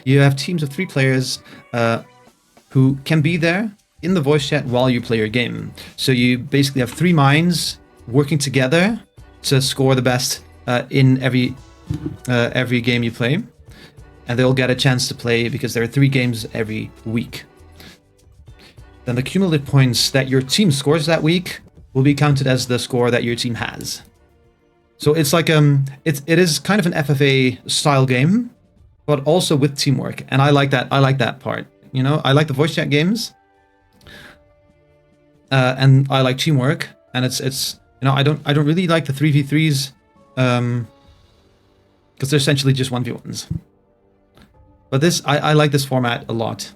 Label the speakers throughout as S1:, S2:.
S1: You have teams of 3 players who can be there in the voice chat while you play your game. So you basically have 3 minds working together to score the best in every game you play, and they'll get a chance to play because there are 3 games every week. Then the cumulative points that your team scores that week will be counted as the score that your team has. So it's like it is kind of an FFA style game, but also with teamwork, and I like that. I like that part. You know, I like the voice chat games, and I like teamwork. And it's you know, I don't really like the 3v3s, because they're essentially just 1v1s. But this I like this format a lot.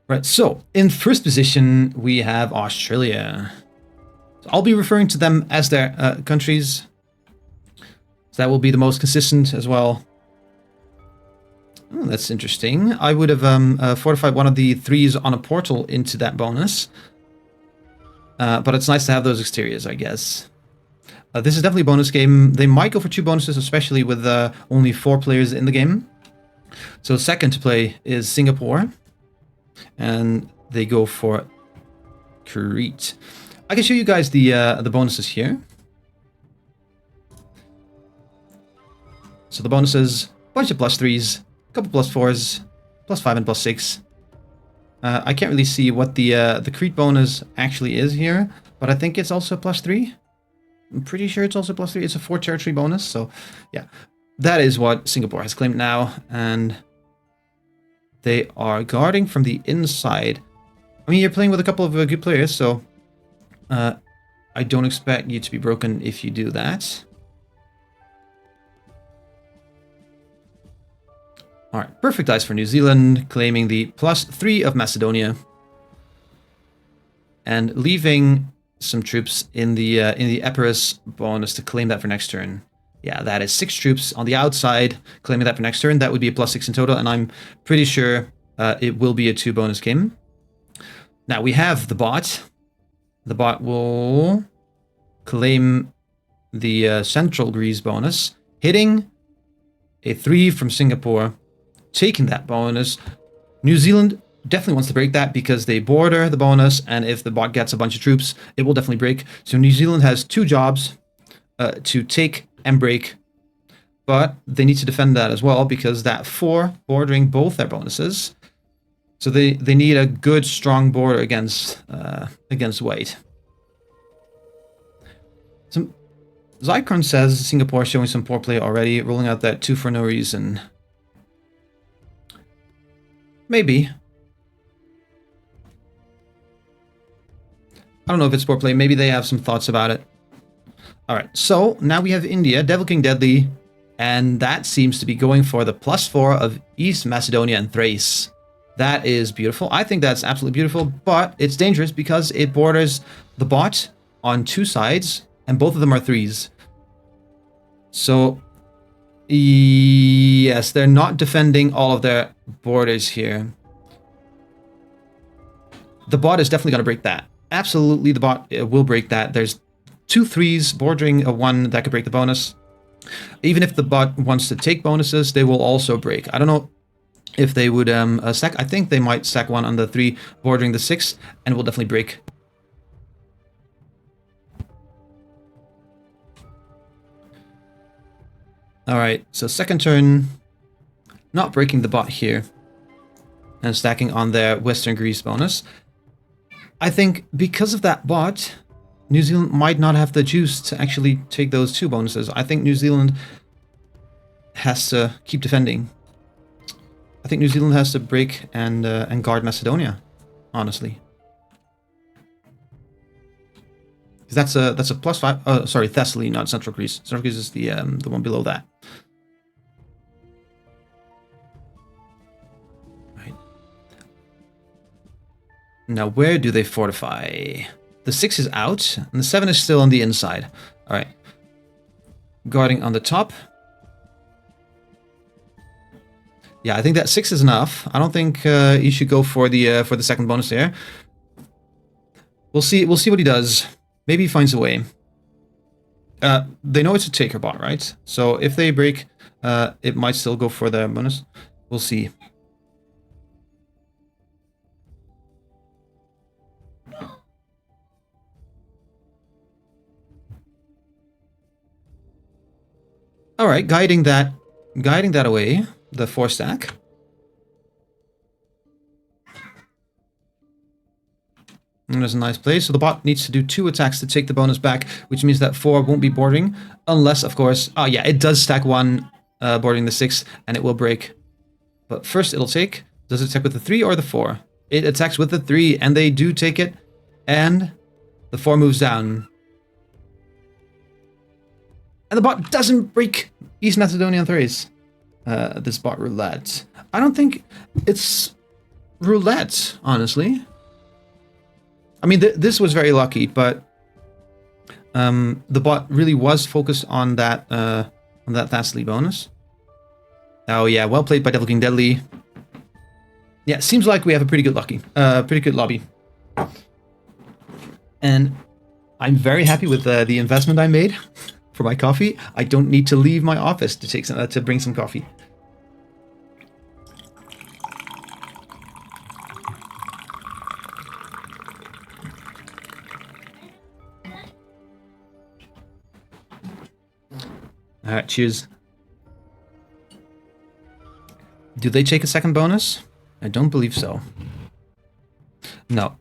S1: Right, so in first position we have Australia. So I'll be referring to them as their countries. So that will be the most consistent as well. Oh, that's interesting. I would have fortified one of the 3s on a portal into that bonus. But it's nice to have those exteriors, I guess. This is definitely a bonus game. They might go for 2 bonuses, especially with only 4 players in the game. So second to play is Singapore. And they go for Crete. I can show you guys the bonuses here. So the bonuses, bunch of +3s, a couple +4s, +5 and +6. I can't really see what the Crete bonus actually is here, but I think it's also +3. I'm pretty sure it's also +3. It's a 4 territory bonus, so yeah. That is what Singapore has claimed now, and they are guarding from the inside. I mean, you're playing with a couple of good players, so I don't expect you to be broken if you do that. Alright, perfect dice for New Zealand, claiming the +3 of Macedonia. And leaving some troops in the Epirus bonus to claim that for next turn. Yeah, that is 6 troops on the outside, claiming that for next turn. That would be a +6 in total, and I'm pretty sure it will be a 2 bonus game. Now we have the bot. The bot will claim the Central Greece bonus, hitting a 3 from Singapore, taking that bonus. New Zealand definitely wants to break that because they border the bonus, and if the bot gets a bunch of troops, it will definitely break. So New Zealand has 2 jobs to take and break, but they need to defend that as well because that 4 bordering both their bonuses. So they need a good strong border against White. So Zycron says Singapore showing some poor play already, rolling out that 2 for no reason. Maybe. I don't know if it's poor play. Maybe they have some thoughts about it. Alright, so now we have India, Devil King Deadly, and that seems to be going for the +4 of East Macedonia and Thrace. That is beautiful. I think that's absolutely beautiful, but it's dangerous because it borders the bot on 2 sides, and both of them are 3s. So, yes, they're not defending all of their borders here. The bot is definitely going to break that. Absolutely, the bot will break that. There's 2 3s bordering a 1 that could break the bonus. Even if the bot wants to take bonuses, they will also break. I don't know if they would sack. I think they might sack 1 on the 3 bordering the 6, and will definitely break. Alright, so second turn, not breaking the bot here, and stacking on their Western Greece bonus. I think because of that bot, New Zealand might not have the juice to actually take those 2 bonuses. I think New Zealand has to keep defending. I think New Zealand has to break and guard Macedonia, honestly. Because that's a +5. Oh, sorry, Thessaly, not Central Greece. Central Greece is the one below that. Right. Now, where do they fortify? The 6 is out, and the 7 is still on the inside. All right. Guarding on the top. Yeah, I think that 6 is enough. I don't think you should go for the second bonus there. We'll see. We'll see what he does. Maybe he finds a way. They know it's a taker bot, right? So if they break, it might still go for the bonus. We'll see. All right, guiding that away, the 4 stack. And there's a nice play. So the bot needs to do 2 attacks to take the bonus back, which means that 4 won't be bordering, unless, of course... Oh, yeah, it does stack 1 bordering the 6, and it will break. But first it'll take... Does it attack with the 3 or the 4? It attacks with the 3, and they do take it. And the 4 moves down. And the bot doesn't break East Macedonian Thrace. This bot roulette. I don't think it's roulette, honestly. I mean, this was very lucky, but the bot really was focused on that Thessaly bonus. Oh yeah, well played by Devil King Deadly. Yeah, seems like we have a pretty good lobby. And I'm very happy with the investment I made for my coffee. I don't need to leave my office to bring some coffee. All right, cheers. Do they take a second bonus? I don't believe so. No.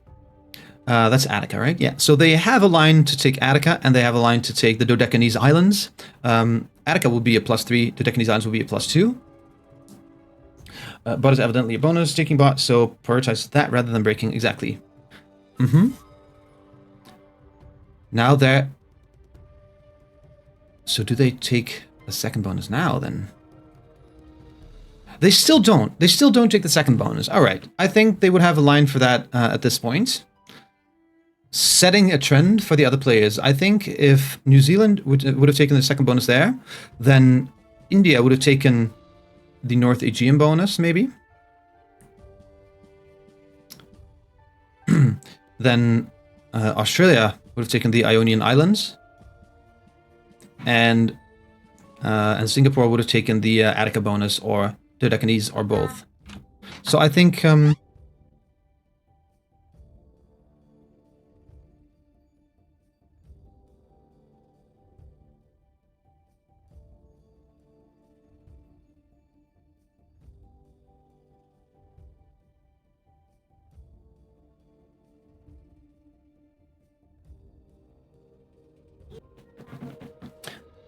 S1: That's Attica, right? Yeah. So they have a line to take Attica, and they have a line to take the Dodecanese Islands. Attica will be a +3. Dodecanese Islands will be a +2. Bot is evidently a bonus taking bot, so prioritize that rather than breaking. Exactly. Now they're... So do they take a second bonus now, then? They still don't. They still don't take the second bonus. All right. I think they would have a line for that at this point. Setting a trend for the other players. I think if New Zealand would have taken the second bonus there, then India would have taken the North Aegean bonus, maybe. Then Australia would have taken the Ionian Islands. And Singapore would have taken the Attica bonus or Dodecanese or both. So I think...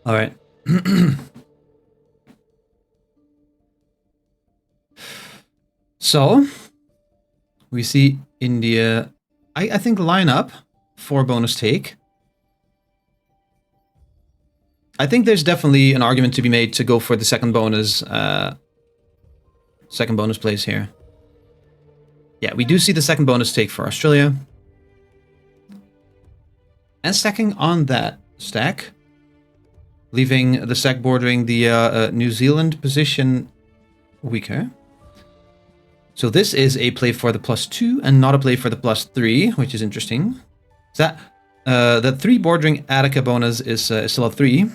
S1: All right. So, we see India, I think, line up for bonus take. I think there's definitely an argument to be made to go for the second bonus place here. Yeah, we do see the second bonus take for Australia. And stacking on that stack, leaving the stack bordering the New Zealand position weaker. So this is a play for the +2 and not a play for the +3, which is interesting. So that 3 bordering Attica bonus is still a 3.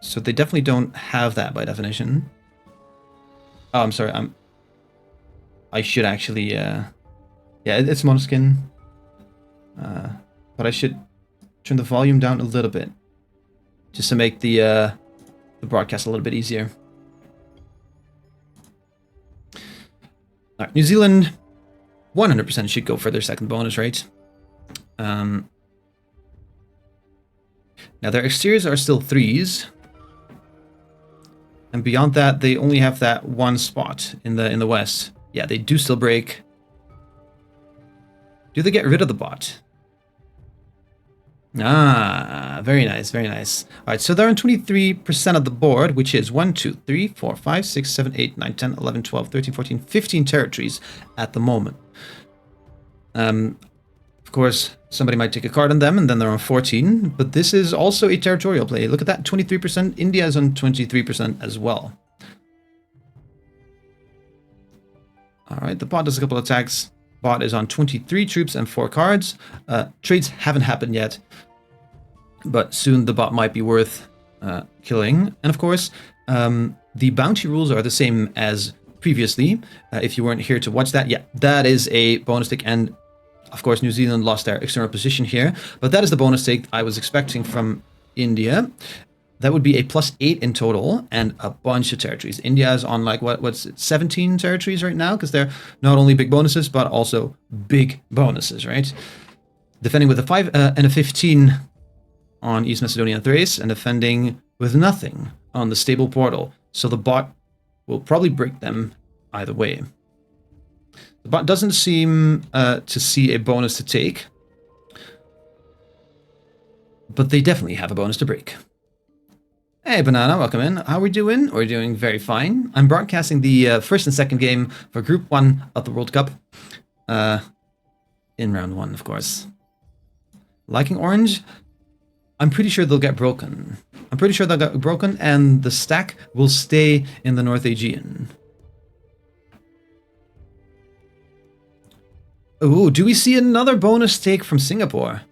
S1: So they definitely don't have that by definition. Oh, I'm sorry. I should actually... yeah, it's Monoskin. But I should turn the volume down a little bit, just to make the broadcast a little bit easier. All right, New Zealand 100% should go for their second bonus, right? Now their exteriors are still 3s, and beyond that they only have that 1 spot in the west. Yeah, they do still break. Do they get rid of the bot? Ah, very nice, very nice. All right, so they're on 23% of the board, which is 1, 2, 3, 4, 5, 6, 7, 8, 9, 10, 11, 12, 13, 14, 15 territories at the moment. Of course, somebody might take a card on them, and then they're on 14, but this is also a territorial play. Look at that, 23%. India is on 23% as well. All right, the bot does a couple of attacks. Bot is on 23 troops and 4 cards. Trades haven't happened yet. but soon the bot might be worth killing. And of course, the bounty rules are the same as previously. If you weren't here to watch that, yeah, that is a bonus tick. And of course, New Zealand lost their external position here, but that is the bonus tick I was expecting from India. That would be a +8 in total and a bunch of territories. India is on like what's it, 17 territories right now, because they're not only big bonuses but also big bonuses, right? Defending with a 5 and a 15 on East Macedonia and Thrace, and defending with nothing on the stable portal. So the bot will probably break them either way. The bot doesn't seem to see a bonus to take, but they definitely have a bonus to break. Hey Banana, welcome in. How are we doing? We're doing very fine. I'm broadcasting the first and second game for Group 1 of the World Cup. In round 1, of course. Liking Orange? I'm pretty sure they'll get broken. I'm pretty sure they'll get broken and the stack will stay in the North Aegean. Ooh, do we see another bonus take from Singapore?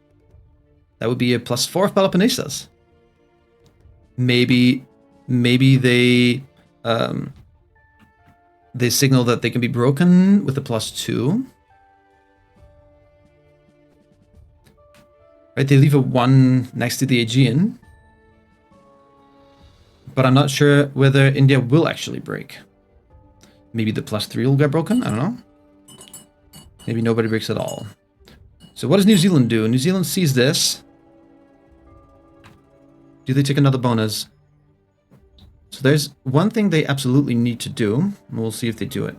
S1: That would be a +4 of Peloponnesus. Maybe they signal that they can be broken with a +2. Right, they leave a 1 next to the Aegean. But I'm not sure whether India will actually break. Maybe the +3 will get broken, I don't know. Maybe nobody breaks at all. So what does New Zealand do? New Zealand sees this. Do they take another bonus? So there's one thing they absolutely need to do. We'll see if they do it.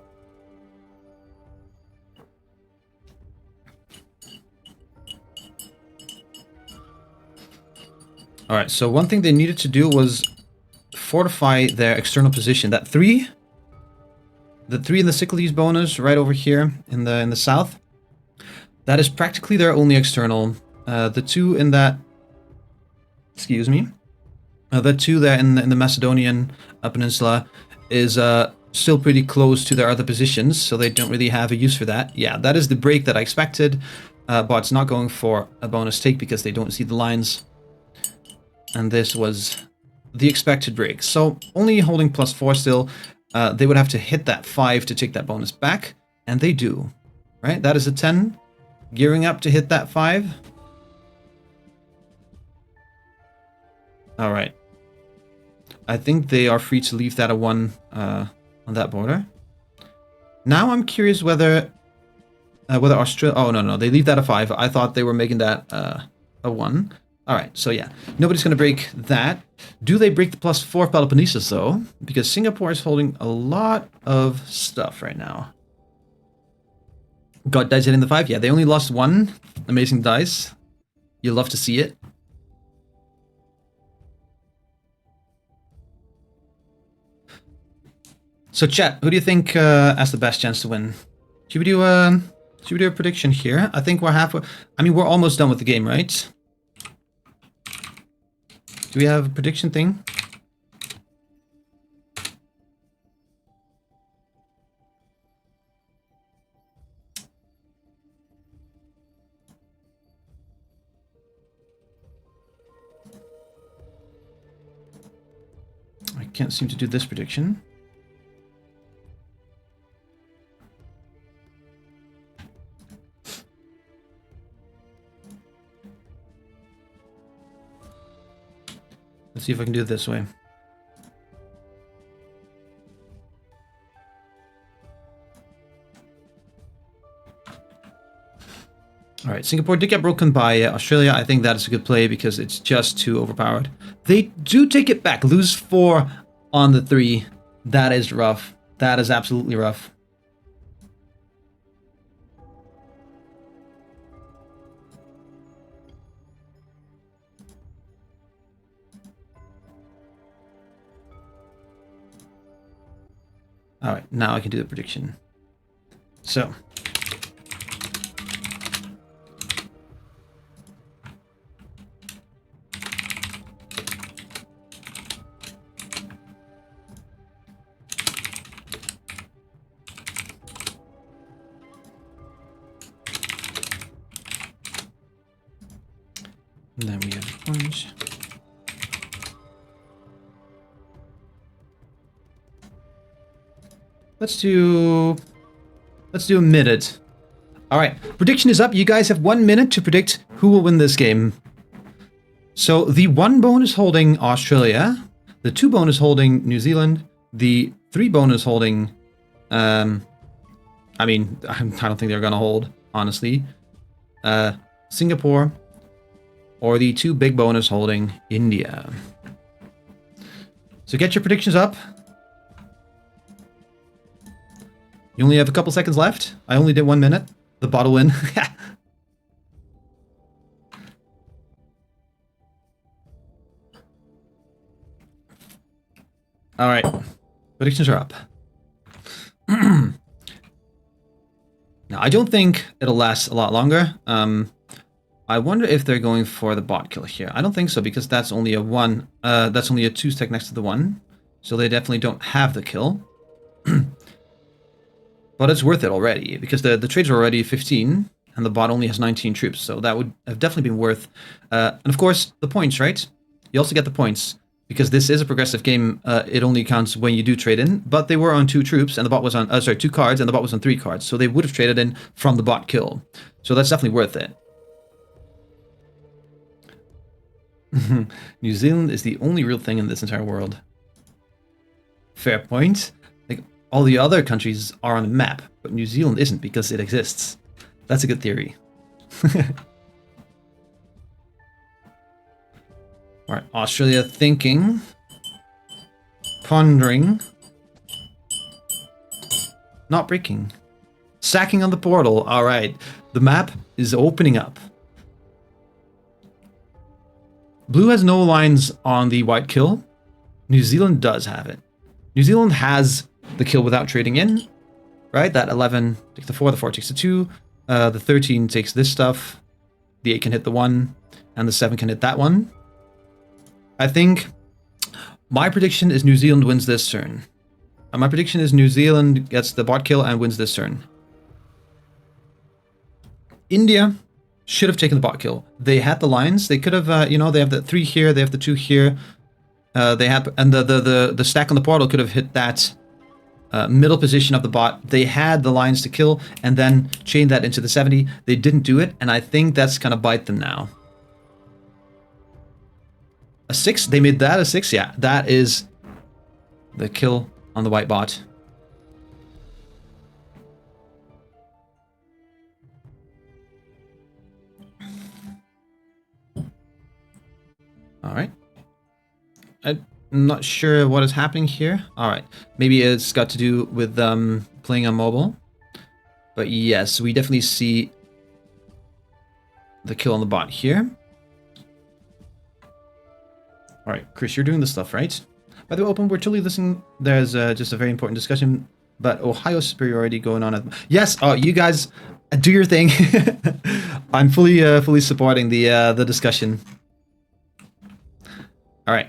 S1: Alright, so one thing they needed to do was fortify their external position. That 3, the 3 in the Cyclades bonus right over here in the south, that is practically their only external. The 2 in that, excuse me, the 2 there in the Macedonian peninsula is still pretty close to their other positions, so they don't really have a use for that. Yeah, that is the break that I expected. Bot's not going for a bonus take because they don't see the lines. And this was the expected break. So only holding +4 still, they would have to hit that 5 to take that bonus back, and they do. Right, that is a 10, gearing up to hit that 5. All right. I think they are free to leave that a 1 on that border. Now I'm curious whether Australia... Oh, no, they leave that a 5. I thought they were making that a 1. All right, so yeah, nobody's going to break that. Do they break the +4 Peloponnesus, though? Because Singapore is holding a lot of stuff right now. Got dice hitting the 5? Yeah, they only lost 1. Amazing dice. You'll love to see it. So chat, who do you think has the best chance to win? Should we do a prediction here? I think we're halfway. I mean, we're almost done with the game, right? Do we have a prediction thing? I can't seem to do this prediction. Let's see if I can do it this way. All right, Singapore did get broken by Australia. I think that is a good play because it's just too overpowered. They do take it back. Lose 4 on the 3. That is rough. That is absolutely rough. All right, now I can do the prediction. So. And then we have orange. Let's do a minute. All right, prediction is up. You guys have 1 minute to predict who will win this game. So the 1 bone is holding Australia, the 2 bone is holding New Zealand, the 3 bone is holding, I mean, I don't think they're gonna hold, honestly, Singapore, or the 2 big bone is holding India. So get your predictions up. You only have a couple seconds left. I only did 1 minute. The bot will win. All right, predictions are up. Now, I don't think it'll last a lot longer. I wonder if they're going for the bot kill here. I don't think so, because that's only a 1. That's only a 2 stack next to the 1. So they definitely don't have the kill. But it's worth it already, because the trades are already 15, and the bot only has 19 troops, so that would have definitely been worth. And of course, the points, right? You also get the points, because this is a progressive game. It only counts when you do trade in, but they were on 2 troops, and the bot was on, 2 cards, and the bot was on 3 cards, so they would have traded in from the bot kill. So that's definitely worth it. New Zealand is the only real thing in this entire world. Fair point. All the other countries are on the map, but New Zealand isn't because it exists. That's a good theory. Alright, Australia thinking. Pondering. Not breaking. Stacking on the portal. Alright, the map is opening up. Blue has no lines on the white kill. New Zealand does have it. New Zealand has the kill without trading in, right? That 11 takes the 4, the 4 takes the 2, the 13 takes this stuff, the 8 can hit the 1, and the 7 can hit that one. I think my prediction is New Zealand wins this turn. My prediction is New Zealand gets the bot kill and wins this turn. India should have taken the bot kill. They had the lines. They could have, you know, they have the 3 here, they have the 2 here. They have, and the stack on the portal could have hit that middle position of the bot. They had the lines to kill and then chain that into the 70. They didn't do it, and I think that's gonna bite them now. A 6? They made that a 6? Yeah, that is the kill on the white bot. All right. I'm not sure what is happening here. All right, maybe it's got to do with playing on mobile. But yes, we definitely see the kill on the bot here. All right, Chris, you're doing the stuff, right? By the way, Open, we're totally listening. There's just a very important discussion, but Ohio superiority going on. Yes, oh, you guys do your thing. I'm fully supporting the discussion. All right.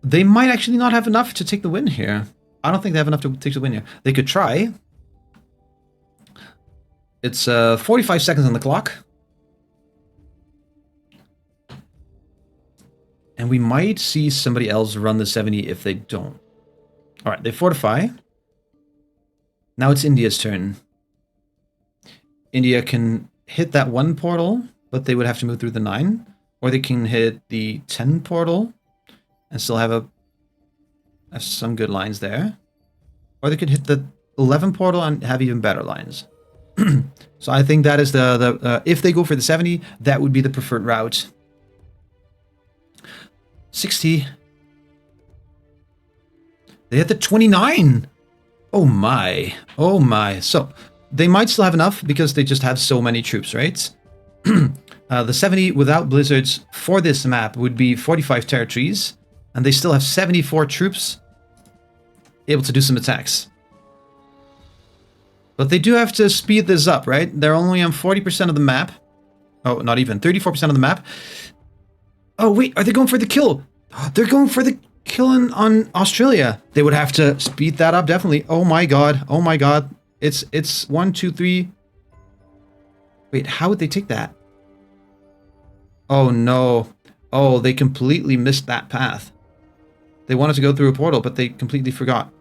S1: They might actually not have enough to take the win here. I don't think they have enough to take the win here. They could try. It's 45 seconds on the clock. And we might see somebody else run the 70 if they don't. All right, they fortify. Now it's India's turn. India can hit that 1 portal, but they would have to move through the 9. Or they can hit the 10 portal and still have some good lines there. Or they could hit the 11 portal and have even better lines. So I think that is the if they go for the 70, that would be the preferred route. 60. They hit the 29. Oh my. Oh my. So they might still have enough because they just have so many troops, right? The 70 without blizzards for this map would be 45 territories, and they still have 74 troops able to do some attacks. But they do have to speed this up, right? They're only on 40% of the map. Oh, not even 34% of the map. Oh wait, are they going for the kill? They're going for the kill on Australia. They would have to speed that up, definitely. Oh my god. Oh my god. It's 1, 2, 3. Wait, how would they take that? Oh no. Oh, they completely missed that path. They wanted to go through a portal, but they completely forgot.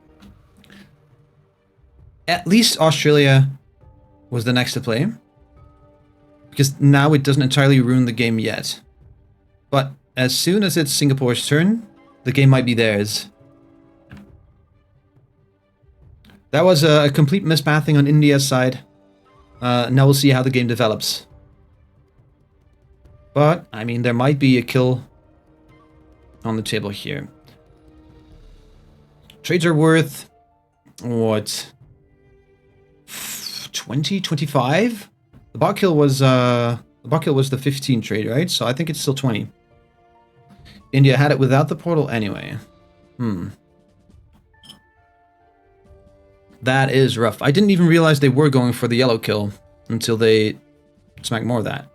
S1: At least Australia was the next to play. Because now it doesn't entirely ruin the game yet. But as soon as it's Singapore's turn, the game might be theirs. That was a complete mispathing on India's side. Now we'll see how the game develops. But, I mean, there might be a kill on the table here. Trades are worth, what, 20, 25? The bot kill was the 15 trade, right? So I think it's still 20. India had it without the portal anyway. That is rough. I didn't even realize they were going for the yellow kill until they smacked more of that.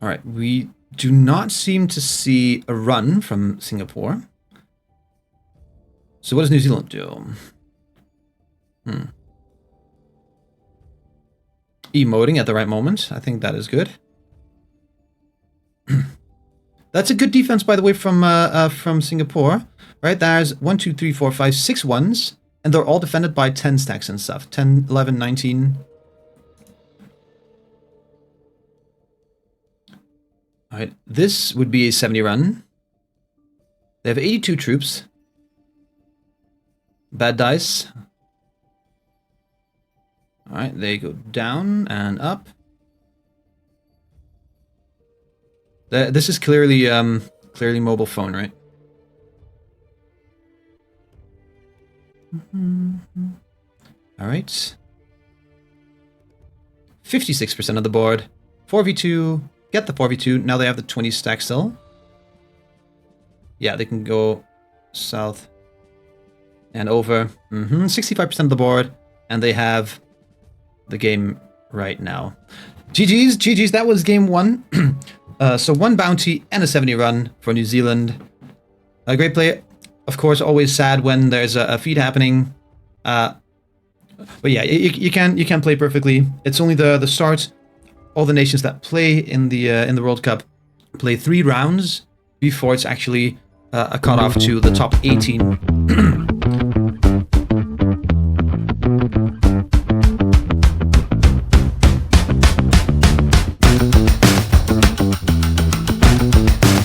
S1: Alright, we do not seem to see a run from Singapore. So what does New Zealand do? Emoting at the right moment. I think that is good. That's a good defense, by the way, from Singapore. Right, there's 1, 2, 3, 4, 5, 6 ones. And they're all defended by 10 stacks and stuff. 10, 11, 19... Alright, this would be a 70 run. They have 82 troops. Bad dice. Alright, they go down and up. This is clearly mobile phone, right? Alright. 56% of the board. 4v2. Get the 4v2. Now they have the 20 stack still. Yeah, they can go south and over. 65% of the board. And they have the game right now. GG's, GG's. That was game 1. So 1 bounty and a 70 run for New Zealand. A great play. Of course, always sad when there's a feed happening. But yeah, you can play perfectly. It's only the start. All the nations that play in the World Cup play 3 rounds before it's actually a cutoff to the top 18.